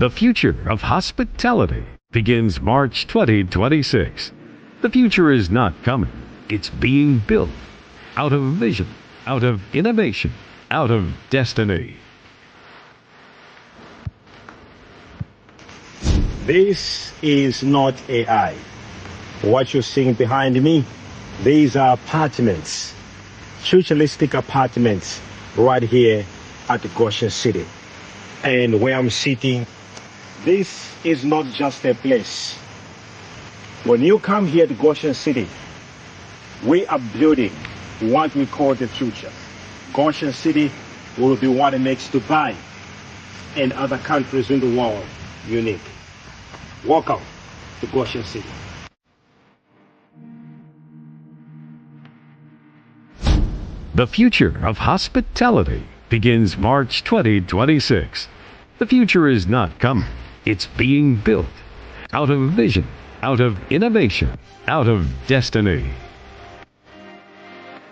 The future of hospitality begins March 2026. The future is not coming. It's being built out of vision, out of innovation, out of destiny. This is not AI. What you're seeing behind me, these are apartments, futuristic apartments right here at the Goshen City. And where I'm sitting, this is not just a place. When you come here to Goshen City, we are building what we call the future. Goshen City will be what makes Dubai and other countries in the world unique. Welcome to Goshen City. The future of hospitality begins March 2026. The future is not coming. It's being built out of vision, out of innovation, out of destiny.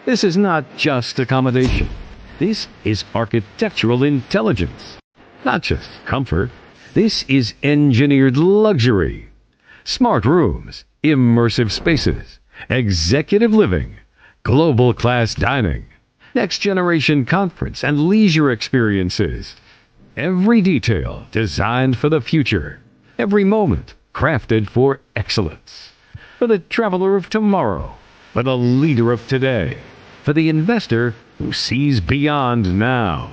This is not just accommodation. This is architectural intelligence. Not just comfort. This is engineered luxury. Smart rooms, immersive spaces, executive living, global class dining, next generation conference and leisure experiences. Every detail designed for the future. Every moment crafted for excellence. For the traveler of tomorrow, for the leader of today, for the investor who sees beyond now.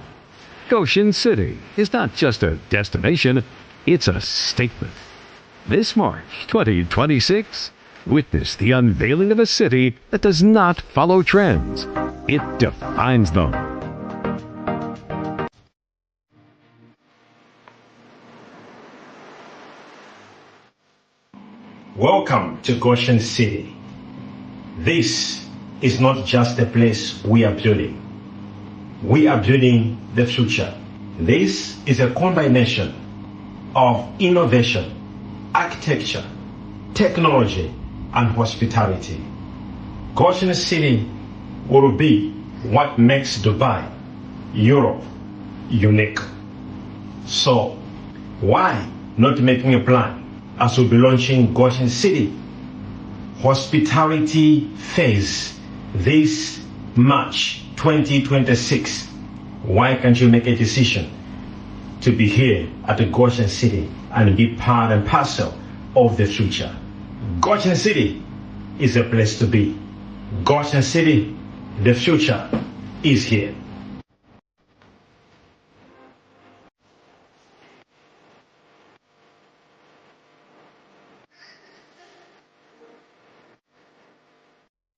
Goshen City is not just a destination, it's a statement. This March 2026, witness the unveiling of a city that does not follow trends. It defines them. Welcome to Goshen City. This is not just a place we are building. We are building the future. This is a combination of innovation, architecture, technology, and hospitality. Goshen City will be what makes Dubai, Europe, unique. So, why not making a plan as we'll be launching Goshen City Hospitality Phase this March 2026? Why can't you make a decision to be here at the Goshen City and be part and parcel of the future? Goshen City is a place to be. Goshen City, the future is here.